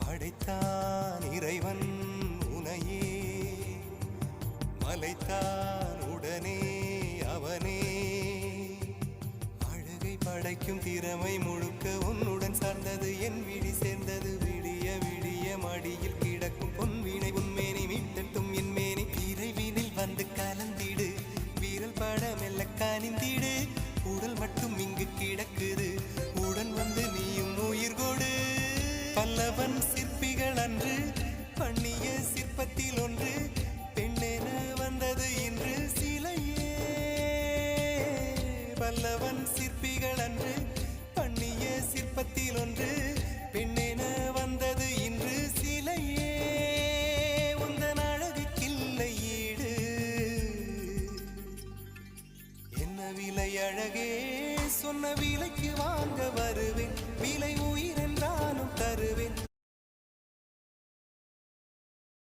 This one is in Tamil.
படைத்தான் இறைவன் உனையே மலைத்தான் உடனே அவனே அழகை படைக்கும் திறமை முழுக்க உன்னுடன் சார்ந்தது என் விழி சேர்ந்தது விடிய விடிய மடியில் கிடக்கும் பொன்வினை உன்மேனி மீட்டட்டும் என் மேனி இறைவினில் வந்து கலந்திடு வீரல் பட மெல்ல காணிந்திடு உடல் மட்டும் இங்கு கிடக்குது உடன் வந்து நீயும் உயிர் கொடு பல்லவன் சிற்பிகள் அன்று பண்ணிய சிற்பத்தில் ஒன்று பெண்ணென வந்தது இன்று சிலையே பல்லவன்